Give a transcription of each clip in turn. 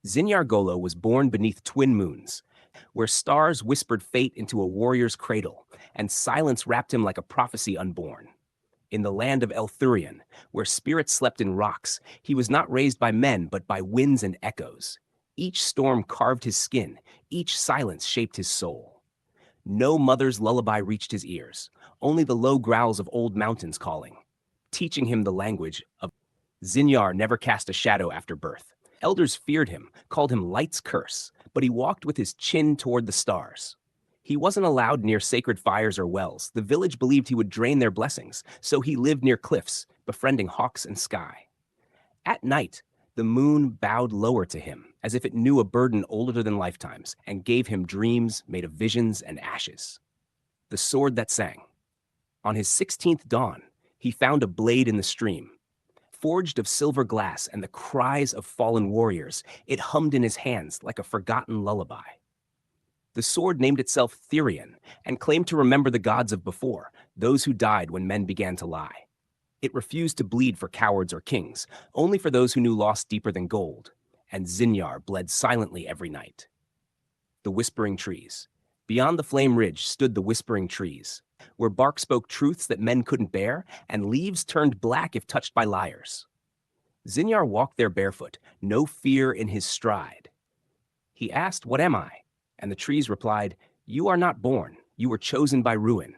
Zinyar Golo was born beneath twin moons, where stars whispered fate into a warrior's cradle, and silence wrapped him like a prophecy unborn. In the land of Elthurian, where spirits slept in rocks, he was not raised by men but by winds and echoes. Each storm carved his skin, each silence shaped his soul. No mother's lullaby reached his ears, only the low growls of old mountains calling, teaching him the language of Zinyar never cast a shadow after birth. Elders feared him, called him Light's curse, but he walked with his chin toward the stars. He wasn't allowed near sacred fires or wells. The village believed he would drain their blessings, so he lived near cliffs, befriending hawks and sky. At night, the moon bowed lower to him, as if it knew a burden older than lifetimes, and gave him dreams made of visions and ashes. The sword that sang. On his 16th dawn, he found a blade in the stream. Forged of silver glass and the cries of fallen warriors, it hummed in his hands like a forgotten lullaby. The sword named itself Therion and claimed to remember the gods of before, those who died when men began to lie. It refused to bleed for cowards or kings, only for those who knew loss deeper than gold, and Zinyar bled silently every night. The Whispering Trees. Beyond the flame ridge stood the Whispering Trees, where bark spoke truths that men couldn't bear, and leaves turned black if touched by liars. Zinyar walked there barefoot, no fear in his stride. He asked, "What am I?" And the trees replied, "You are not born, you were chosen by ruin."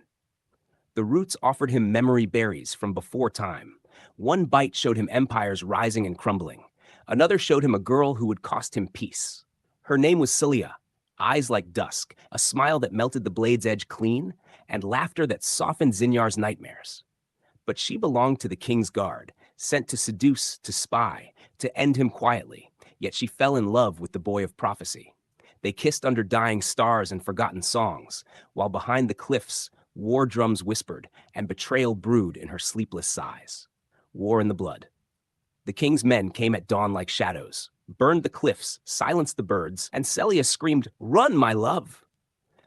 The roots offered him memory berries from before time. One bite showed him empires rising and crumbling. Another showed him a girl who would cost him peace. Her name was Celia, eyes like dusk, a smile that melted the blade's edge clean, and laughter that softened Zinyar's nightmares. But she belonged to the king's guard, sent to seduce, to spy, to end him quietly, yet she fell in love with the boy of prophecy. They kissed under dying stars and forgotten songs, while behind the cliffs, war drums whispered, and betrayal brewed in her sleepless sighs. War in the blood. The king's men came at dawn like shadows, burned the cliffs, silenced the birds, and Celia screamed, "Run, my love!"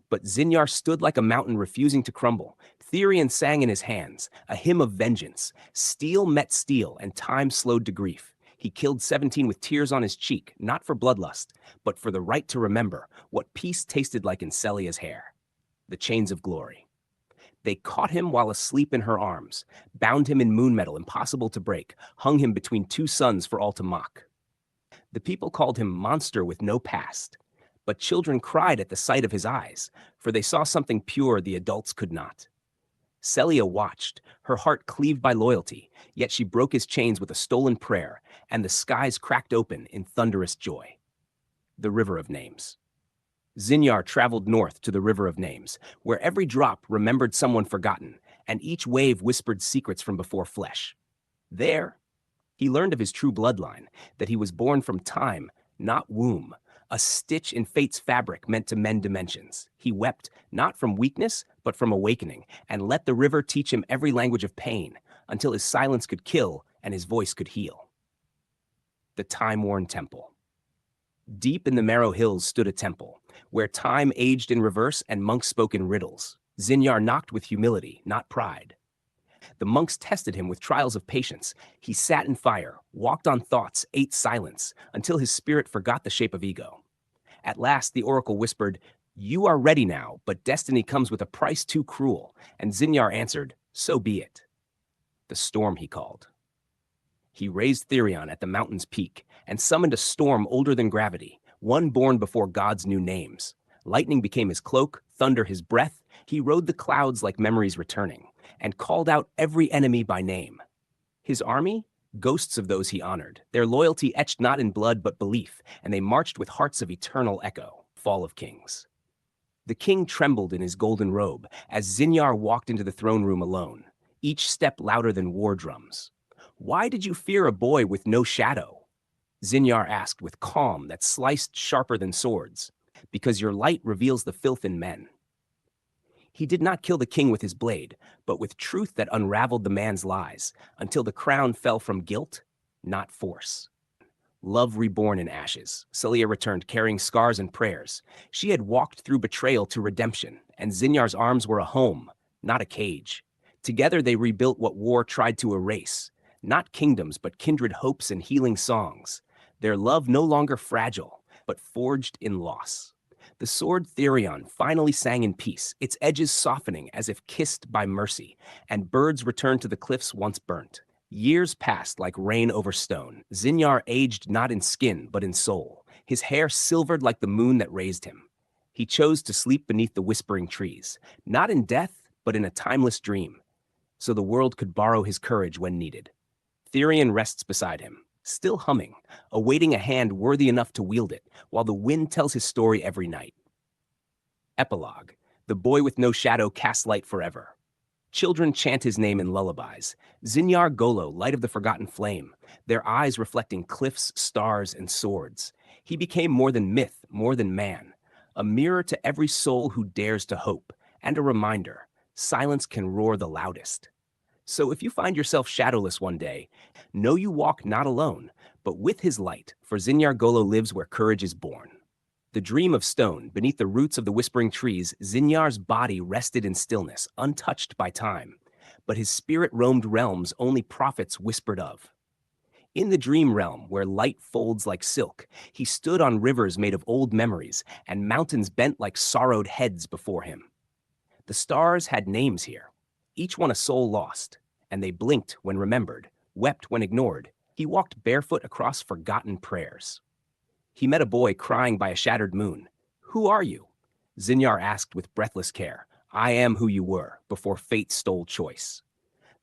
But Zinyar stood like a mountain refusing to crumble. Therion sang in his hands, a hymn of vengeance. Steel met steel, and time slowed to grief. He killed 17 with tears on his cheek, not for bloodlust, but for the right to remember what peace tasted like in Celia's hair. The chains of glory. They caught him while asleep in her arms, bound him in moon metal impossible to break, hung him between two suns for all to mock. The people called him monster with no past, but children cried at the sight of his eyes, for they saw something pure the adults could not. Celia watched, her heart cleaved by loyalty, yet she broke his chains with a stolen prayer, and the skies cracked open in thunderous joy. The River of Names. Zinyar traveled north to the River of Names, where every drop remembered someone forgotten, and each wave whispered secrets from before flesh. There, he learned of his true bloodline, that he was born from time, not womb, a stitch in fate's fabric meant to mend dimensions. He wept, not from weakness, but from awakening, and let the river teach him every language of pain, until his silence could kill and his voice could heal. The time-worn temple. Deep in the Marrow Hills stood a temple, where time aged in reverse and monks spoke in riddles. Zinyar knocked with humility, not pride. The monks tested him with trials of patience. He sat in fire, walked on thoughts, ate silence, until his spirit forgot the shape of ego. At last, the oracle whispered, "You are ready now, but destiny comes with a price too cruel." And Zinyar answered, "So be it." The storm he called. He raised Therion at the mountain's peak and summoned a storm older than gravity, one born before gods knew names. Lightning became his cloak, thunder his breath. He rode the clouds like memories returning, and called out every enemy by name. His army? Ghosts of those he honored, their loyalty etched not in blood but belief, and they marched with hearts of eternal echo. Fall of Kings. The king trembled in his golden robe as Zinyar walked into the throne room alone, each step louder than war drums. "Why did you fear a boy with no shadow?" Zinyar asked with calm that sliced sharper than swords. "Because your light reveals the filth in men." He did not kill the king with his blade, but with truth that unraveled the man's lies, until the crown fell from guilt, not force. Love reborn in ashes, Celia returned carrying scars and prayers. She had walked through betrayal to redemption, and Zinyar's arms were a home, not a cage. Together they rebuilt what war tried to erase, not kingdoms but kindred hopes and healing songs. their love no longer fragile, but forged in loss. The sword Therion finally sang in peace, its edges softening as if kissed by mercy, and birds returned to the cliffs once burnt. Years passed like rain over stone. Zinyar aged not in skin, but in soul, his hair silvered like the moon that raised him. He chose to sleep beneath the whispering trees, not in death, but in a timeless dream, so the world could borrow his courage when needed. Therion rests beside him, still humming, awaiting a hand worthy enough to wield it, while the wind tells his story every night. Epilogue. The boy with no shadow casts light forever. Children chant his name in lullabies. Zinyar Golo, light of the forgotten flame, their eyes reflecting cliffs, stars, and swords. He became more than myth, more than man, a mirror to every soul who dares to hope, and a reminder, silence can roar the loudest. So if you find yourself shadowless one day, know you walk not alone, but with his light, for Zinyar Golo lives where courage is born. The dream of stone, beneath the roots of the whispering trees, Zinyar's body rested in stillness, untouched by time. But his spirit roamed realms only prophets whispered of. In the dream realm, where light folds like silk, he stood on rivers made of old memories, and mountains bent like sorrowed heads before him. The stars had names here, each one a soul lost, and they blinked when remembered, wept when ignored. He walked barefoot across forgotten prayers. He met a boy crying by a shattered moon. "Who are you?" Zinyar asked with breathless care. "I am who you were, before fate stole choice."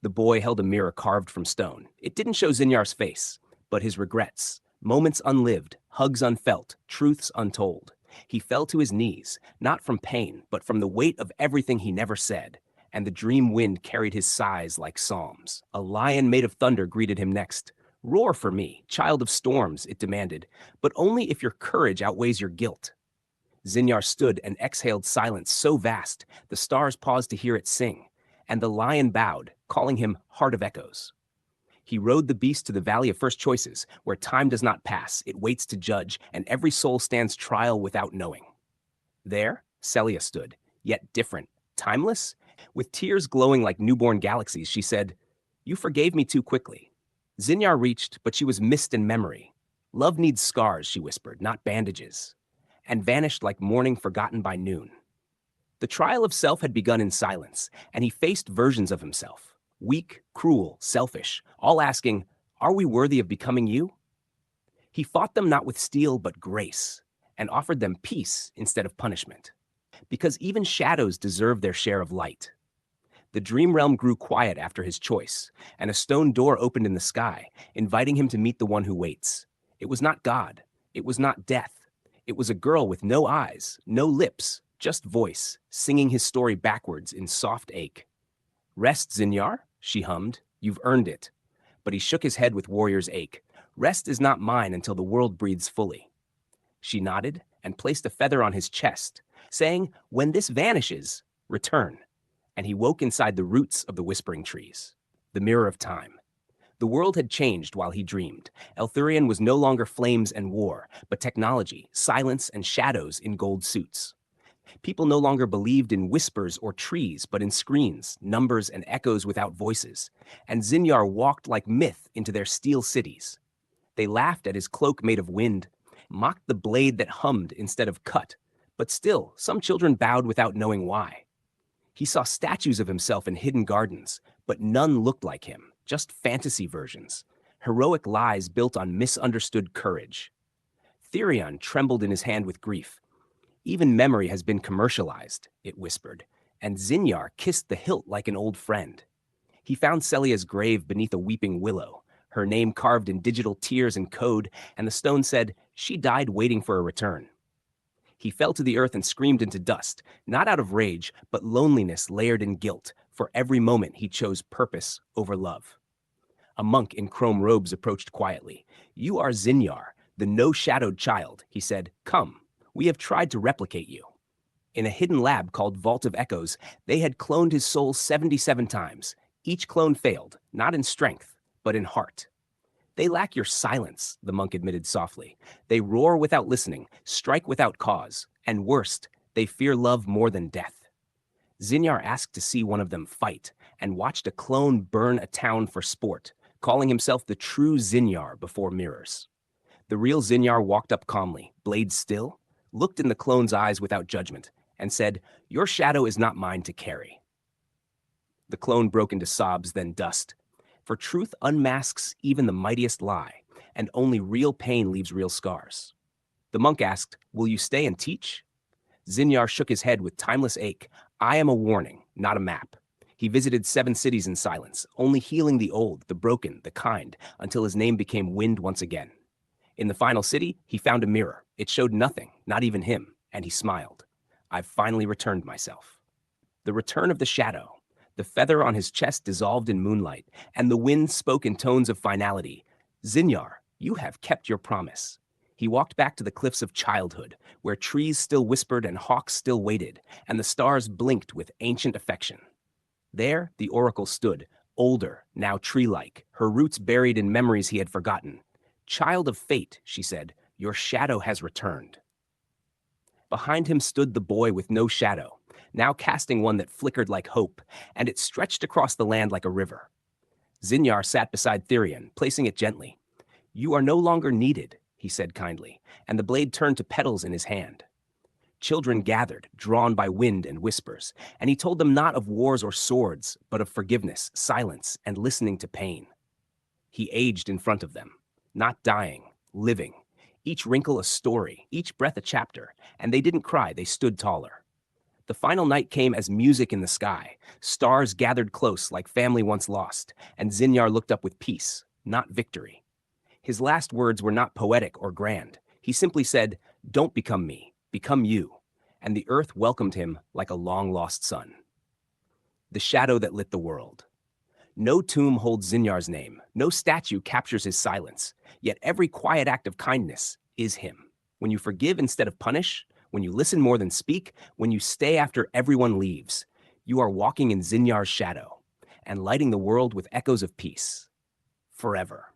The boy held a mirror carved from stone. It didn't show Zinyar's face, but his regrets, moments unlived, hugs unfelt, truths untold. He fell to his knees, not from pain, but from the weight of everything he never said, and the dream wind carried his sighs like psalms. A lion made of thunder greeted him next. "Roar for me, child of storms," it demanded, "but only if your courage outweighs your guilt." Zinyar stood and exhaled silence so vast, the stars paused to hear it sing, and the lion bowed, calling him Heart of Echoes. He rode the beast to the Valley of First Choices, where time does not pass, it waits to judge, and every soul stands trial without knowing. There, Celia stood, yet different, timeless. With tears glowing like newborn galaxies, she said, "You forgave me too quickly." Zinyar reached, but she was missed in memory. "Love needs scars," she whispered, "not bandages," and vanished like morning forgotten by noon. The trial of self had begun in silence, and he faced versions of himself, weak, cruel, selfish, all asking, "Are we worthy of becoming you?" He fought them not with steel, but grace, and offered them peace instead of punishment. Because even shadows deserve their share of light. The dream realm grew quiet after his choice, and a stone door opened in the sky, inviting him to meet the one who waits. It was not God. It was not death. It was a girl with no eyes, no lips, just voice, singing his story backwards in soft ache. "Rest, Zinyar," she hummed. "You've earned it." But he shook his head with warrior's ache. "Rest is not mine until the world breathes fully." She nodded and placed a feather on his chest, saying, "When this vanishes, return." And he woke inside the roots of the whispering trees, the mirror of time. The world had changed while he dreamed. Elthurian was no longer flames and war, but technology, silence, and shadows in gold suits. People no longer believed in whispers or trees, but in screens, numbers, and echoes without voices. And Zinyar walked like myth into their steel cities. They laughed at his cloak made of wind, mocked the blade that hummed instead of cut. But still, some children bowed without knowing why. He saw statues of himself in hidden gardens, but none looked like him, just fantasy versions, heroic lies built on misunderstood courage. Therion trembled in his hand with grief. "Even memory has been commercialized," it whispered, and Zinyar kissed the hilt like an old friend. He found Celia's grave beneath a weeping willow, her name carved in digital tears and code, and the stone said, "She died waiting for a return." He fell to the earth and screamed into dust, not out of rage, but loneliness layered in guilt. For every moment he chose purpose over love. A monk in chrome robes approached quietly. "You are Zinyar, the no-shadowed child," he said. "Come, we have tried to replicate you." In a hidden lab called Vault of Echoes, they had cloned his soul 77 times. Each clone failed, not in strength, but in heart. "They lack your silence," the monk admitted softly. "They roar without listening, strike without cause, and worst, they fear love more than death." Zinyar asked to see one of them fight, and watched a clone burn a town for sport, calling himself the true Zinyar before mirrors. The real Zinyar walked up calmly, blade still, looked in the clone's eyes without judgment, and said, "Your shadow is not mine to carry." The clone broke into sobs, then dust. For truth unmasks even the mightiest lie, and only real pain leaves real scars. The monk asked, "Will you stay and teach?" Zinyar shook his head with timeless ache. "I am a warning, not a map." He visited 7 cities in silence, only healing the old, the broken, the kind, until his name became wind once again. In the final city, he found a mirror. It showed nothing, not even him, and he smiled. "I've finally returned myself." The return of the shadow. The feather on his chest dissolved in moonlight, and the wind spoke in tones of finality. "Zinyar, you have kept your promise." He walked back to the cliffs of childhood, where trees still whispered and hawks still waited, and the stars blinked with ancient affection. There, the oracle stood, older, now tree-like, her roots buried in memories he had forgotten. "Child of fate," she said, "your shadow has returned." Behind him stood the boy with no shadow, now casting one that flickered like hope, and it stretched across the land like a river. Zinyar sat beside Therion, placing it gently. "You are no longer needed," he said kindly, and the blade turned to petals in his hand. Children gathered, drawn by wind and whispers, and he told them not of wars or swords, but of forgiveness, silence, and listening to pain. He aged in front of them, not dying, living, each wrinkle a story, each breath a chapter, and they didn't cry, they stood taller. The final night came as music in the sky. Stars gathered close like family once lost, and Zinyar looked up with peace, not victory. His last words were not poetic or grand. He simply said, "Don't become me, become you." And the earth welcomed him like a long-lost son. The shadow that lit the world. No tomb holds Zinyar's name, no statue captures his silence, yet every quiet act of kindness is him. When you forgive instead of punish, when you listen more than speak, when you stay after everyone leaves, you are walking in Zinyar's shadow and lighting the world with echoes of peace. Forever.